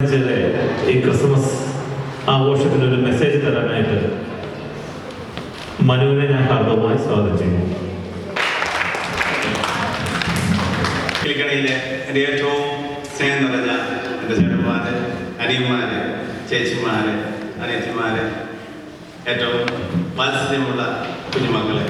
ഈ ക്രിസ്മസ് ആഘോഷത്തിന് ഒരു മെസ്സേജ് തരാനായിട്ട് മനുവിനെ ഞാൻ ഹാർദവമായി സ്വാഗതം ചെയ്യുന്നു. കിളിക്കണിയിലെ എൻ്റെ ഏറ്റവും സ്നേഹം നിറഞ്ഞ എൻ്റെ ചേട്ടന്മാര്, അനിയന്മാര്, ചേച്ചിമാര്, അനിയത്തിമാര്, ഏറ്റവും വാത്സല്യമുള്ള കുഞ്ഞുമക്കളെ,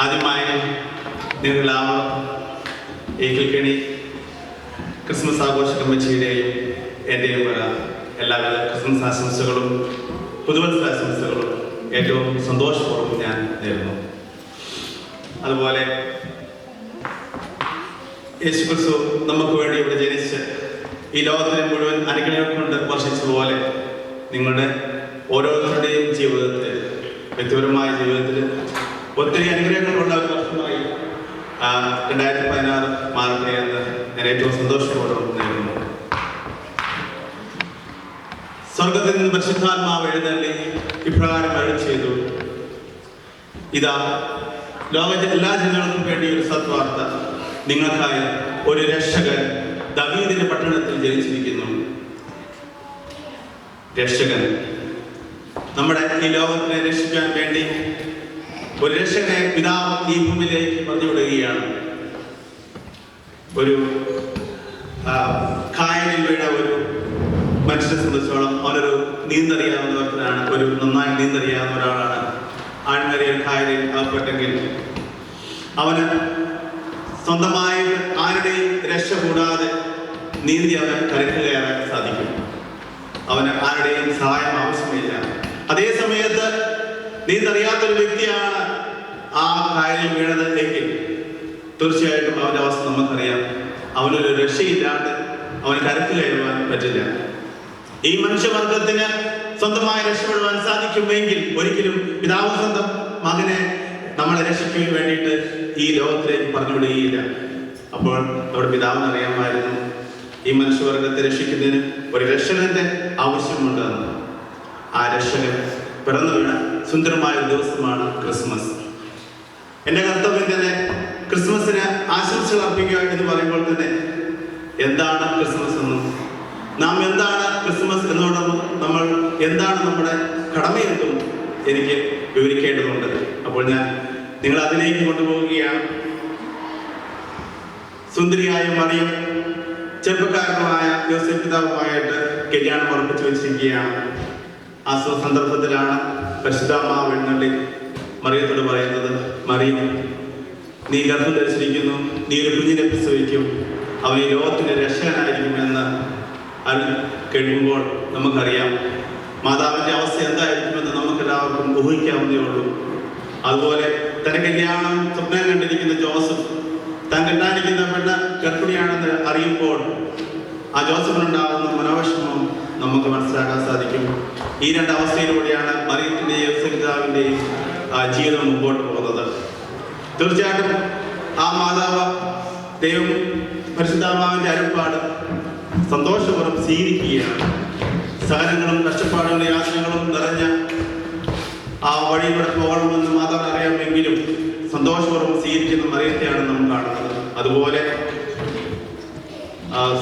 ആദ്യമായി നിങ്ങളെല്ലാവരും ഈ കിളിക്കണി ക്രിസ്മസ് ആഘോഷ കമ്മിറ്റിയുടെയും എൻ്റെയും എല്ലാവിധ ക്രിസ്മസ് ആശംസകളും പുതുവത്സര ആശംസകളും ഏറ്റവും സന്തോഷപൂർവ്വം ഞാൻ നേരുന്നു. അതുപോലെ യേശുക്രിസ്തു നമുക്ക് വേണ്ടി ഇവിടെ ജനിച്ച് ഈ ലോകത്തിനെ മുഴുവൻ അനുഗ്രഹം കൊണ്ട് വർഷിച്ചതുപോലെ നിങ്ങളുടെ ഓരോരുത്തരുടെയും ജീവിതത്തിൽ, വ്യക്തിപരമായ ജീവിതത്തിൽ ഒത്തിരി അനുഗ്രഹങ്ങളുള്ള ഒരു വർഷമായി 2016 മാറട്ടെ എന്ന് ഞാൻ ഏറ്റവും സന്തോഷപൂർവ്വം നേരുന്നു. സ്വർഗത്തിൽ നിന്ന് പരിശുദ്ധാത്മാവ് എഴുന്നള്ളി ഇപ്രകാരം അരുളി ചെയ്തു: ഇതാ, ലോക എല്ലാ ജനങ്ങൾക്കും വേണ്ടി ഒരു സത്വാർത്ത, നിങ്ങൾക്കായി ഒരു രക്ഷകൻ ദാവീദിന്റെ പട്ടണത്തിൽ ജനിച്ചിരിക്കുന്നു. രക്ഷകൻ നമ്മുടെ ഈ ലോകത്തിനെ രക്ഷിക്കാൻ വേണ്ടി ഒരു രക്ഷകനെ പിതാവ് ഈ ഭൂമിയിലേക്ക് പറഞ്ഞുവിടുകയാണ്. ഒരു കായലിൽ വീണ ഒരു മനുഷ്യനെ സംബന്ധിച്ചോളം അവനൊരു നീന്തറിയാവുന്നവനാണ്, ഒരു നന്നായി നീന്തറിയാവുന്ന ഒരാളാണ്. ആഴ്മറിയ കായലിൽ അകപ്പെട്ടെങ്കിൽ അവന് സ്വന്തമായി ആരുടെയും രക്ഷ കൂടാതെ നീന്തി അവൻ കരയ്ക്ക് കയറാൻ സാധിക്കും. അവന് ആരുടെയും സഹായം ആവശ്യമില്ല. അതേ സമയത്ത് നീന്തറിയാത്തൊരു വ്യക്തിയാണ് ആ കായലിൽ വീണത് എങ്കിൽ തീർച്ചയായിട്ടും അവന്റെ അവസ്ഥ നമുക്കറിയാം. അവനൊരു രക്ഷയില്ലാണ്ട് അവന് കരയ്ക്ക് കയറുവാൻ പറ്റില്ല. ഈ മനുഷ്യവർഗത്തിന് സ്വന്തമായി രക്ഷപ്പെടുവാൻ സാധിക്കുമെങ്കിൽ ഒരിക്കലും പിതാവ് സ്വന്തം മകനെ നമ്മളെ രക്ഷിക്കാൻ വേണ്ടിയിട്ട് ഈ ലോകത്തിലേക്ക് പറഞ്ഞുവിടുകയില്ല. അപ്പോൾ നമ്മുടെ പിതാവിന് അറിയാമായിരുന്നു ഈ മനുഷ്യവർഗത്തെ രക്ഷിക്കുന്നതിന് ഒരു രക്ഷകന്റെ ആവശ്യമുണ്ടെന്ന്. ആ രക്ഷകൻ പിറന്നു വീണ സുന്ദരമായ ഒരു ദിവസമാണ് ക്രിസ്മസ്. എൻ്റെ കർത്തവ്യം തന്നെ ക്രിസ്മസിന് ആശംസകൾ അർപ്പിക്കുക എന്ന് പറയുമ്പോൾ തന്നെ എന്താണ് ക്രിസ്മസ് എന്നും നാം എന്താണ് ക്രിസ്മസ് എന്നോടൊന്നും നമ്മൾ എന്താണ് നമ്മുടെ കടമയെന്നും എനിക്ക് വിവരിക്കേണ്ടതുണ്ട്. അപ്പോൾ ഞാൻ നിങ്ങൾ അതിലേക്ക് കൊണ്ടുപോവുകയാണ്. സുന്ദരിയായ മറിയം ചെറുപ്പക്കാരനുമായ യോസേഫ് പിതാവുമായിട്ട് കല്യാണം ഉറപ്പിച്ചു വെച്ചിരിക്കുകയാണ്. ആ സന്ദർഭത്തിലാണ് പരിശുദ്ധാത്മാവ് എഴുന്നള്ളി മറിയത്തോട് പറയുന്നത്: മറിയം, നീ ഗർഭം ധരിച്ചിരിക്കുന്നു, നീ ഒരു കുഞ്ഞിനെ പ്രസവിക്കും, അവൻ ഈ ലോകത്തിന്റെ രക്ഷകനായിരിക്കുമെന്ന് അത് കഴിയുമ്പോൾ നമുക്കറിയാം മാതാവിന്റെ അവസ്ഥ എന്തായിരിക്കുമെന്ന് നമുക്കെല്ലാവർക്കും ഊഹിക്കാവുന്നേ ഉള്ളൂ. അതുപോലെ തന്റെ കല്യാണം സ്വപ്നം കണ്ടിരിക്കുന്ന ജോസഫ് താൻ കെട്ടാനിരിക്കുന്ന പെണ്ണ് ഗർഭിണിയാണെന്ന് അറിയുമ്പോൾ ആ ജോസഫിനുണ്ടാകുന്ന മനോവിഷമം നമുക്ക് മനസ്സിലാക്കാൻ സാധിക്കും. ഈ രണ്ട് അവസ്ഥയിലൂടെയാണ് മറിയത്തിന്റെയും യോസേഫിന്റെയും ജീവിതം മുമ്പോട്ട് പോകുന്നത്. തീർച്ചയായിട്ടും ആ മാതാവ് ദൈവം പരിശുദ്ധാത്മാവിന്റെ അരുൾപ്പാട് സന്തോഷപൂർവ്വം സ്വീകരിക്കുകയാണ്. സഹനങ്ങളും കഷ്ടപ്പാടുകളും യാതനകളും നിറഞ്ഞ ആ വഴിയിലൂടെ പോകണമെന്ന് മാതാവിന് അറിയാമെങ്കിലും സന്തോഷപൂർവ്വം സ്വീകരിക്കുന്ന മറിയത്തെയാണ് നാം കാണുന്നത്. അതുപോലെ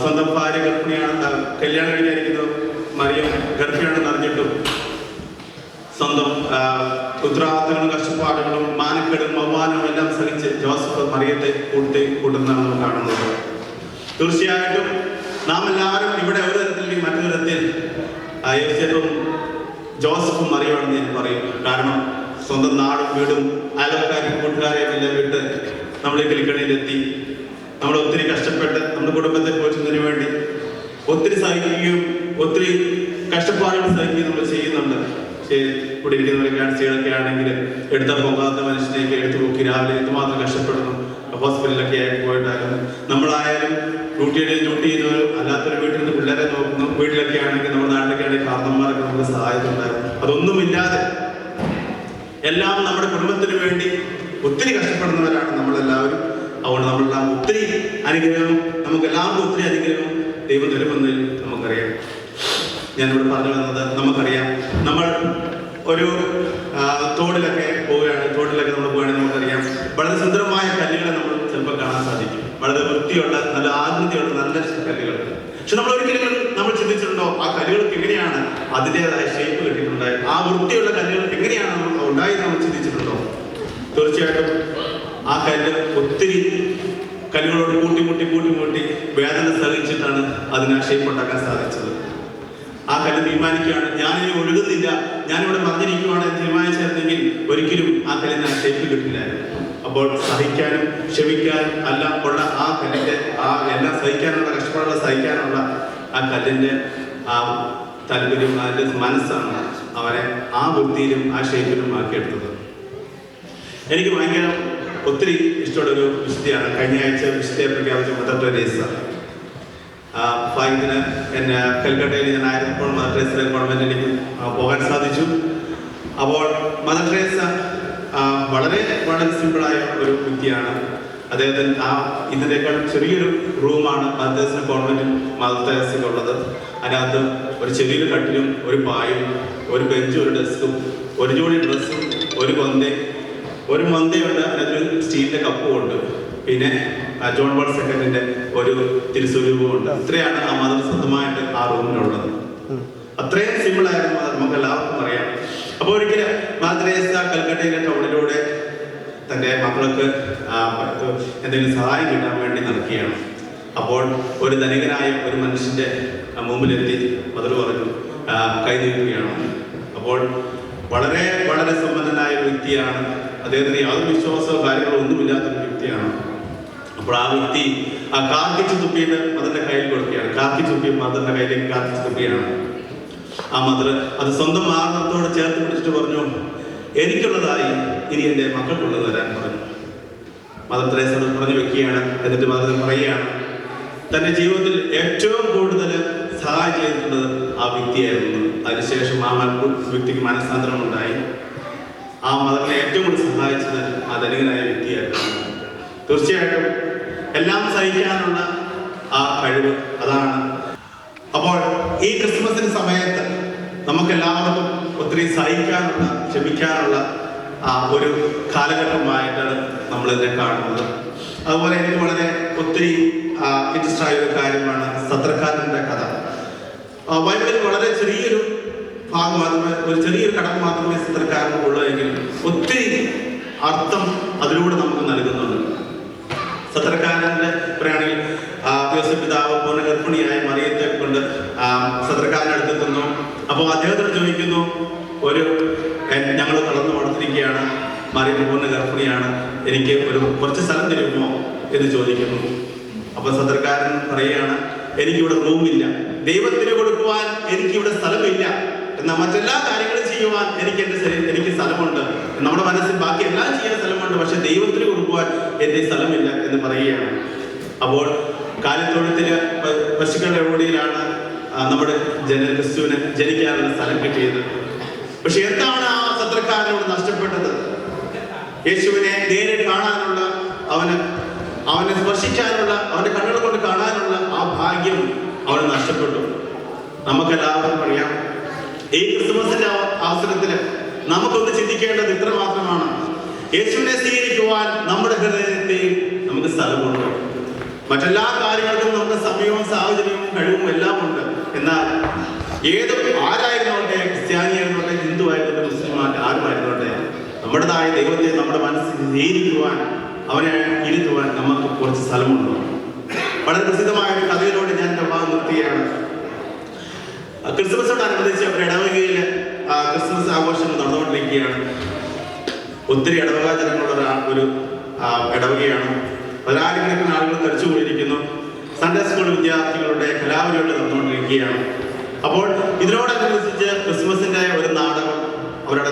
സ്വന്തം ഭാര്യ ഗർഭിണിയാണ്, കല്യാണം കഴിഞ്ഞിരിക്കുന്നത് മറിയം ഗർഭിണിയാണെന്ന് അറിഞ്ഞിട്ടും സ്വന്തം ഉത്തരവാദിത്തങ്ങളും കഷ്ടപ്പാടുകളും മാനക്കേടും അവമാനവും എല്ലാം സഹിച്ച് ജോസഫ് മറിയത്തെ കൂട്ടുന്നതാണ് നമ്മൾ കാണുന്നത്. തീർച്ചയായിട്ടും നാം എല്ലാവരും ഇവിടെ ഒരു തരത്തിൽ മറ്റൊരു തരത്തിൽ യോസേഫും ജോസഫും മറിയമാണെന്ന് ഞാൻ പറയും. കാരണം സ്വന്തം നാടും വീടും അയൽക്കാരും കൂട്ടുകാരെയും എല്ലാം വിട്ട് നമ്മൾ ഈ കിളിക്കണിയിലെത്തി. നമ്മൾ ഒത്തിരി കഷ്ടപ്പെട്ട് നമ്മുടെ കുടുംബത്തെ പോറ്റുന്നതിന് വേണ്ടി ഒത്തിരി സഹിക്കുകയും ഒത്തിരി കഷ്ടപ്പാടുകൾ സഹിക്കുകയും നമ്മൾ ചെയ്യുന്നുണ്ട്. ഇവിടെ ഇരിക്കുന്നവരൊക്കെയാണ്, സ്ത്രീകളൊക്കെ ആണെങ്കിൽ എടുത്താൽ പോകാത്ത മനുഷ്യനെയൊക്കെ എടുത്തു നോക്കി രാവിലെ എന്തുമാത്രം കഷ്ടപ്പെടുന്നു. ഹോസ്പിറ്റലിലൊക്കെ ആയി പോയിട്ടാലും നമ്മളായാലും ഡ്യൂട്ടി ചെയ്യുന്നവരും അല്ലാത്തൊരു വീട്ടിൽ നിന്ന് പിള്ളേരെ നോക്കുന്നു. വീട്ടിലൊക്കെ ആണെങ്കിൽ നമ്മുടെ നാട്ടിലൊക്കെ ആണെങ്കിൽ കാരണന്മാരൊക്കെ നമുക്ക് സഹായത്തുണ്ടായിരുന്നു. അതൊന്നുമില്ലാതെ എല്ലാം നമ്മുടെ കുടുംബത്തിന് വേണ്ടി ഒത്തിരി കഷ്ടപ്പെടുന്നവരാണ് നമ്മളെല്ലാവരും. അതുകൊണ്ട് നമ്മളെല്ലാം ഒത്തിരി അനുഗ്രഹം, നമുക്കെല്ലാവർക്കും ഒത്തിരി അനുഗ്രഹം ദൈവം തരുമെന്ന് നമുക്കറിയാം. ഞാനിവിടെ പറഞ്ഞു വന്നത്, നമുക്കറിയാം നമ്മൾ ഒരു തോടിലൊക്കെ പോവുകയാണ്. തോട്ടിലൊക്കെ നമ്മൾ പോവുകയാണെങ്കിൽ നമുക്കറിയാം വളരെ സുന്ദരമായ കല്ലുകളെ നമ്മൾ ചിലപ്പോൾ കാണാൻ സാധിക്കും. വളരെ വൃത്തിയുള്ള, നല്ല ആകൃതിയുള്ള നല്ല കല്ലുകൾ. പക്ഷെ നമ്മൾ ഒരിക്കലും നമ്മൾ ചിന്തിച്ചിട്ടുണ്ടോ അതിൻ്റെതായ ഷേപ്പ് കിട്ടിയിട്ടുണ്ടായി. ആ വൃത്തിയുള്ള കല്ലുകൾ എങ്ങനെയാണ് നമുക്ക് ഉണ്ടായി നമ്മൾ ചിന്തിച്ചിട്ടുണ്ടോ? തീർച്ചയായിട്ടും ആ കല്ല് ഒത്തിരി കല്ലുകളോട് കൂട്ടി വേദന സഹിച്ചിട്ടാണ് അതിന് ആ ഷേപ്പ് ഉണ്ടാക്കാൻ സാധിച്ചത്. ആ കല്ല് തീരുമാനിക്കുകയാണ്, ഞാനിനി ഒഴുകുന്നില്ല, ഞാനിവിടെ മറിഞ്ഞിരിക്കുവാണെന്ന് തീരുമാനിച്ചിരുന്നെങ്കിൽ ഒരിക്കലും ആ കല്ലിന് ആ ഷേപ്പ് കിട്ടില്ലായിരുന്നു. അപ്പോൾ സഹിക്കാനും ക്ഷമിക്കാനും എല്ലാം ഉള്ള ആ കല്ലിൻ്റെ ആ എല്ലാം സഹിക്കാനുള്ള കഷ്ടപ്പാടുകൾ സഹിക്കാനുള്ള ആ കല്ലിൻ്റെ ആ താല്പര്യം, അതിൻ്റെ മനസ്സാണ് അവനെ ആ വൃത്തിയിലും ആ ഷേപ്പിലും ആക്കിയെടുത്തത്. എനിക്ക് ഭയങ്കര ഒത്തിരി ഇഷ്ടമുള്ളൊരു വിശുദ്ധിയാണ്. കഴിഞ്ഞ ആഴ്ച വിശുദ്ധിയെ പ്രഖ്യാപിച്ച മദർ തെരേസ. ഭാഗ്യത്തിന് എന്നെ കൽക്കട്ടയിൽ ഞാൻ ആയിരുന്നപ്പോൾ മദർ തെരേസയുടെ കോൺവെന്റിൽ എനിക്ക് പോകാൻ സാധിച്ചു. അപ്പോൾ മദർ തെരേസ വളരെ വളരെ സിമ്പിളായ ഒരു വ്യക്തിയാണ്. അദ്ദേഹത്തിന് ഇതിനേക്കാൾ ചെറിയൊരു റൂമാണ് മദർ തെരേസയുടെ കോൺവെന്റിൽ മദർ തെരേസയ്ക്കുള്ളത്. അതിനകത്ത് ഒരു ചെറിയൊരു കട്ടിലും ഒരു പായും ഒരു ബെഞ്ചും ഒരു ഡെസ്കും ഒരു ജോഡി ഡ്രസ്സും ഒരു മന്തയുണ്ട്, അതിനകത്തൊരു സ്റ്റീലിൻ്റെ കപ്പും ഉണ്ട്, പിന്നെ ജോൺ പോൾ സെക്കൻഡിന്റെ ഒരു തിരുസ്വരൂപമുണ്ട്. ഇത്രയാണ് ആ മദർ സ്വന്തമായിട്ട് ആ റൂമിലുള്ളത്. അത്രയും സിമ്പിൾ ആയിരുന്നു അത്, നമുക്ക് എല്ലാവർക്കും അറിയാം. അപ്പോൾ ഒരിക്കലും മദർ തെരേസ കൽക്കട്ടയിലെ ടൗണിലൂടെ തൻ്റെ മക്കൾക്ക് എന്തെങ്കിലും സഹായം കിട്ടാൻ വേണ്ടി നടക്കുകയാണ്. അപ്പോൾ ഒരു ധനികനായ ഒരു മനുഷ്യന്റെ മുമ്പിലെത്തി മദർ പറഞ്ഞു, കൈ നീട്ടുകയാണ്. അപ്പോൾ വളരെ വളരെ സമ്പന്നനായ ഒരു വ്യക്തിയാണ്, അദ്ദേഹത്തിന് യാതൊരു വിശ്വാസമോ കാര്യങ്ങളോ ഒന്നുമില്ലാത്തൊരു വ്യക്തിയാണ്. അപ്പോൾ ആ വ്യക്തി ആ കാക്കിച്ചു തുപ്പിയിട്ട് മദറിന്റെ കയ്യിൽ കൊടുക്കുകയാണ്. കാക്കിച്ചു തുപ്പി മദറിന്റെ കയ്യിലേക്ക് കാക്കിച്ചു തുപ്പിയാണ്. ആ മദർ അത് സ്വന്തം ആത്മത്തോട് ചേർത്ത് പിടിച്ചിട്ട് പറഞ്ഞു, എനിക്കുള്ളതായി ഇനി എൻ്റെ മക്കൾക്കുള്ളത് തരാൻ പറഞ്ഞു. മദർ തെരേസയോട് പറഞ്ഞു വെക്കുകയാണ്. എന്നിട്ട് മദർ പറയുകയാണ്, തൻ്റെ ജീവിതത്തിൽ ഏറ്റവും കൂടുതൽ സഹായം ചെയ്തിട്ടുള്ളത് ആ വ്യക്തിയായിരുന്നു. അതിനുശേഷം ആ വ്യക്തിക്ക് മനസ്സാന്തരം ഉണ്ടായി. ആ മദറിനെ ഏറ്റവും കൂടുതൽ സഹായിച്ചത് ആ ധനികനായ വ്യക്തിയായിരുന്നു. തീർച്ചയായിട്ടും എല്ലാം സഹിക്കാനുള്ള ആ കഴിവ് അതാണ്. അപ്പോൾ ഈ ക്രിസ്മസിന് സമയത്ത് നമുക്കെല്ലാവർക്കും ഒത്തിരി സഹിക്കാനുള്ള ക്ഷമിക്കാനുള്ള ഒരു കാലഘട്ടമായിട്ടാണ് നമ്മളിതിനെ കാണുന്നത്. അതുപോലെ എനിക്ക് വളരെ ഒത്തിരി ഇൻട്രസ്റ്റ് ആയ ഒരു കാര്യമാണ് സത്രക്കാരൻ്റെ കഥ. ബൈബിളിൽ വളരെ ചെറിയൊരു ഭാഗം മാത്രമേ, ഒരു ചെറിയൊരു ഘടകം മാത്രമേ സത്രക്കാരന് ഉള്ളൂ എങ്കിലും ഒത്തിരി അർത്ഥം അതിലൂടെ നമുക്ക് നൽകുന്നുണ്ട്. സത്രക്കാരൻ്റെ പറയുകയാണെങ്കിൽ യോസേഫ് പിതാവ് പൂർണ്ണ ഗർഭിണിയായ മറിയത്തെ കൊണ്ട് സത്രക്കാരനടുത്തെത്തുന്നു. അപ്പോൾ അദ്ദേഹത്തോട് ചോദിക്കുന്നു, ഞങ്ങൾ തളർന്നു വളർത്തിരിക്കുകയാണ്, മറിയം പൂർണ്ണ ഗർഭിണിയാണ്, എനിക്ക് കുറച്ച് സ്ഥലം തരുമോ എന്ന് ചോദിക്കുന്നു. അപ്പൊ സത്രക്കാരൻ പറയുകയാണ്, എനിക്കിവിടെ റൂമില്ല, ദൈവത്തിന് കൊടുക്കുവാൻ എനിക്കിവിടെ സ്ഥലമില്ല, എന്നാൽ മറ്റെല്ലാ കാര്യങ്ങളും ചെയ്യുവാൻ എനിക്ക് സ്ഥലമുണ്ട്, നമ്മുടെ മനസ്സിൽ ബാക്കി എല്ലാം ചെയ്യാൻ സ്ഥലമുണ്ട്, പക്ഷെ ദൈവത്തിന് കൊടുക്കുവാൻ എൻ്റെ സ്ഥലമില്ല എന്ന് പറയുകയാണ്. അപ്പോൾ കാലിത്തൊഴുത്തില് പശുക്കളുടെ ഓടിയിലാണ് നമ്മുടെ ക്രിസ്തുവിന് ജനിക്കാനുള്ള സ്ഥലം കിട്ടിയത്. പക്ഷെ എന്താണ് ആ സത്രക്കാരനോട് നഷ്ടപ്പെട്ടത്? യേശുവിനെ നേരിട്ട് കാണാനുള്ള, അവനെ സ്പർശിക്കാനുള്ള, അവന്റെ കണ്ണുകൾ കൊണ്ട് കാണാനുള്ള ആ ഭാഗ്യം അവന് നഷ്ടപ്പെട്ടു. നമുക്കെല്ലാവർക്കും അറിയാം, ഈ ക്രിസ്മസിന്റെ അവസരത്തില് നമുക്കൊന്ന് ചിന്തിക്കേണ്ടത് ഇത്ര മാത്രമാണ്: യേശുവിനെ സ്വീകരിക്കുവാൻ നമ്മുടെ ഹൃദയത്തിൽ നമുക്ക് സ്ഥലമുണ്ട്. മറ്റെല്ലാ കാര്യങ്ങൾക്കും നമുക്ക് സമയവും സാഹചര്യവും കഴിവും എല്ലാം ഉണ്ട്. എന്നാൽ ആരായിരുന്നോട്ടെ, ക്രിസ്ത്യാനിയായിരുന്നോട്ടെ, ഹിന്ദു ആയിരുന്നോട്ടെ, മുസ്ലിം ആരുമായിരുന്നോട്ടെ, നമ്മുടേതായ ദൈവത്തെ നമ്മുടെ മനസ്സിൽ സ്വീകരിക്കുവാൻ, അവനെ ഇരുത്തുവാൻ നമുക്ക് കുറച്ച് സ്ഥലമുണ്ടോ? വളരെ പ്രസിദ്ധമായ ഒരു കഥയിലൂടെ ഞാൻ എൻ്റെ ഭാഗം നിർത്തുകയാണ്. ക്രിസ്മസിനോടനുബന്ധിച്ച് ഒരു ഇടവകയിൽ ക്രിസ്മസ് ആഘോഷങ്ങൾ നടന്നുകൊണ്ടിരിക്കുകയാണ്. ഒത്തിരി ഇടവക ജനങ്ങളുള്ള ഒരു ഇടവകയാണ്. 10,000 ആളുകൾ തടിച്ചു കൂടിയിരിക്കുന്നു. സൺഡേ സ്കൂൾ വിദ്യാർത്ഥികളുടെ കലാപരിപാടി നടന്നുകൊണ്ടിരിക്കുകയാണ്. അപ്പോൾ ഇതിനോടനുബന്ധിച്ച് ക്രിസ്മസിന്റെ ഒരു നാടകം അവരുടെ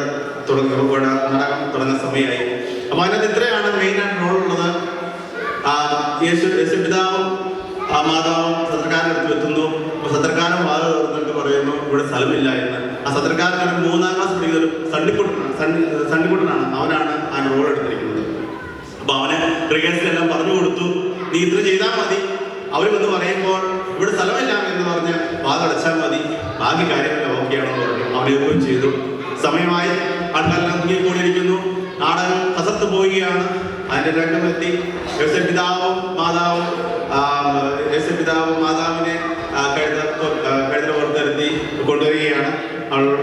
നാടകം തുടങ്ങുന്ന സമയമായി. അപ്പൊ അതിനകത്ത് ഇത്രയാണ് മെയിനായിട്ട് റോളുള്ളത്. യേശു പിതാവും മാതാവും സത്രക്കാരൻ്റെ അടുത്ത് എത്തുന്നു. സത്രക്കാരൻ വാത തുറന്നിട്ട് പറയുന്നു, ഇവിടെ സ്ഥലമില്ല എന്ന്. ആ സത്രക്കാരൻ 3-ാം ക്ലാസ് പഠിക്കുന്ന ഒരു സണ്ണിക്കുട്ടനാണ്, അവനാണ് ആ റോൾ എടുത്തിരിക്കുന്നത്. അപ്പൊ അവന് റിഹേഴ്സലെല്ലാം പറഞ്ഞു കൊടുത്തു, നീ ഇത്ര ചെയ്താൽ മതി, അവർ വന്ന് പറയുമ്പോൾ ഇവിടെ സ്ഥലമില്ല എന്ന് പറഞ്ഞ് വാതടച്ചാൽ മതി, ബാക്കി കാര്യങ്ങളെല്ലാം ഓക്കെയാണെന്ന് പറഞ്ഞു. അവനെയും ചെയ്തു. സമയമായി, ആൾക്കാരെല്ലാം കൂടിയിരിക്കുന്നു. നാടകം കസർത്ത് പോവുകയാണ്. അതിന്റെ രംഗമെത്തി. യേശു പിതാവും മാതാവിനെ കഴുത പുറത്തിരുത്തി കൊണ്ടുവരികയാണ്.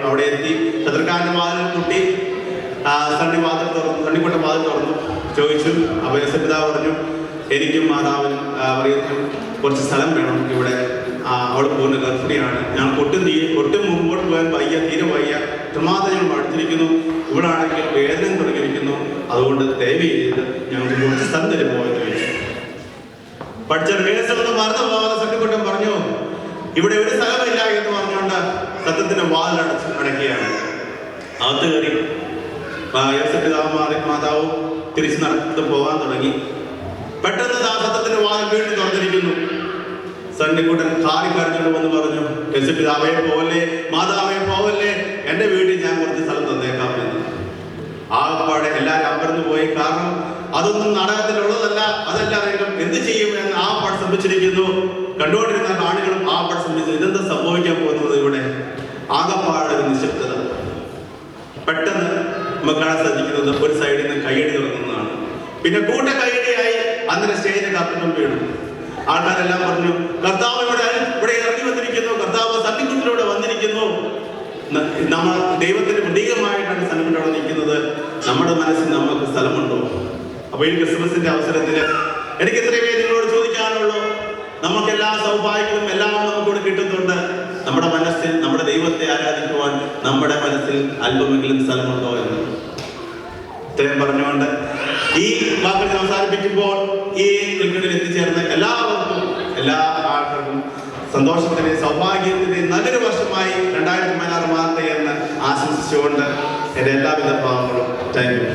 അവിടെ എത്തി ശത്രുക്കാരൻ്റെ വാതിൽ മുട്ടി. സണ്ണിക്കൊട്ട വാതിൽ തുറന്നു ചോദിച്ചു. അപ്പോൾ യോസേപ്പ് പിതാവ് പറഞ്ഞു, എനിക്കും മാതാവിനും മറിയത്തിനും കുറച്ച് സ്ഥലം വേണം ഇവിടെ. അവൾ പോകുന്ന ഗർഭിണിയാണ്, ഞങ്ങൾ ഒട്ടും മുമ്പോട്ട് പോകാൻ വയ്യ, തീരെ വയ്യ, ഇത്രമാത്രം ഞങ്ങൾ മടുത്തിരിക്കുന്നു, ഇവിടെ ആണെങ്കിൽ വേദന തുടങ്ങിയിരിക്കുന്നു, അതുകൊണ്ട് ദയവ് ചെയ്ത് ഞങ്ങൾക്ക് കുറച്ച് സ്ഥലം തരുമോ എന്ന് ചോദിച്ചു. പഠിച്ച വേദനൊന്നും മറന്നു പോകാതെ സണ്ണിക്കൊട്ടം പറഞ്ഞു, ഇവിടെ ഒരു സ്ഥലമില്ല എന്ന് പറഞ്ഞുകൊണ്ട് സത്യത്തിന്റെ വാതിൽ അടയ്ക്കുകയാണ്. അകത്ത് കയറി യോസേപ്പ് പിതാവും മാതാവും തിരിച്ചു നടത്തി പോകാൻ തുടങ്ങി. പെട്ടെന്ന് സത്യത്തിന്റെ വാതിൽ വീണ്ടും തുറന്നിരിക്കുന്നു. സണ്ണിക്കുട്ടൻ കാറിക്കരഞ്ഞുകൊണ്ട് വന്ന് പറഞ്ഞു, യോസേപ്പ് പിതാവേ പോവല്ലേ, മാതാവേ പോവല്ലേ, എൻ്റെ വീട്ടിൽ ഞാൻ കുറച്ച് സ്ഥലം തന്നേക്കാം എന്ന്. ആകപ്പാടെ എല്ലാവരും അമർന്നു പോയി. കാരണം അതൊന്നും നാടകത്തിലുള്ളതല്ല, അതെല്ലാവരും എന്ത് ചെയ്യും എന്ന് ആകപ്പാട് സംഭവിച്ചിരിക്കുന്നു. കണ്ടുകൊണ്ടിരുന്ന കാണികളും ആകപ്പാട് സംഭവിച്ചു. ഇതെന്താ സംഭവിക്കാൻ പോകുന്നത്? ഇവിടെ ആകപ്പാട് ഒരു നിശബ്ദത. പെട്ടെന്ന് നമുക്ക് കാണാൻ സാധിക്കുന്നത് ഒരു സൈഡിൽ നിന്ന് കയ്യടി തുടങ്ങുന്നതാണ്. പിന്നെ കൂട്ട കയ്യടിയായി അന്നേരം സ്റ്റേജിന്റെ കർത്തനം വീണു. ആൾക്കാരെല്ലാം പറഞ്ഞു, കർത്താവ് ഇവിടെ ഇറങ്ങി വന്നിരിക്കുന്നു, കർത്താവ് സണ്ണിക്കുട്ടിലൂടെ വന്നിരിക്കുന്നു. നമ്മൾ ദൈവത്തിന്റെ പ്രതീകമായിട്ടാണ് സണ്ണിക്കുട്ടിലൂടെ നിൽക്കുന്നത്. നമ്മുടെ മനസ്സിൽ നമുക്ക് സ്ഥലമുണ്ടോ? അപ്പൊ ഈ ക്രിസ്മസിന്റെ അവസരത്തിൽ എനിക്ക് ഇത്രയേ നിങ്ങളോട് ചോദിക്കാനുള്ളൂ. നമുക്ക് എല്ലാ സൗഭാഗ്യങ്ങളും എല്ലാം നമുക്കിവിടെ കിട്ടുന്നുണ്ട്. നമ്മുടെ മനസ്സിൽ നമ്മുടെ ദൈവത്തെ ആരാധിക്കുവാൻ നമ്മുടെ മനസ്സിൽ അല്പമെങ്കിലും സ്ഥലമുണ്ടോ എന്ന് ഇത്രയും പറഞ്ഞുകൊണ്ട് ഈ വാക്കുകൾ അവസാനിപ്പിക്കുമ്പോൾ ഈ ക്രിക്കറ്റിൽ എത്തിച്ചേർന്ന എല്ലാവർക്കും, എല്ലാ ആൾക്കാർക്കും സന്തോഷത്തിന്റെ സൗഭാഗ്യത്തിന്റെ നല്ലൊരു വർഷമായി 2016 മാറട്ടെ എന്ന് ആശംസിച്ചുകൊണ്ട് എൻ്റെ എല്ലാവിധ ഭാവങ്ങളും. Thank you.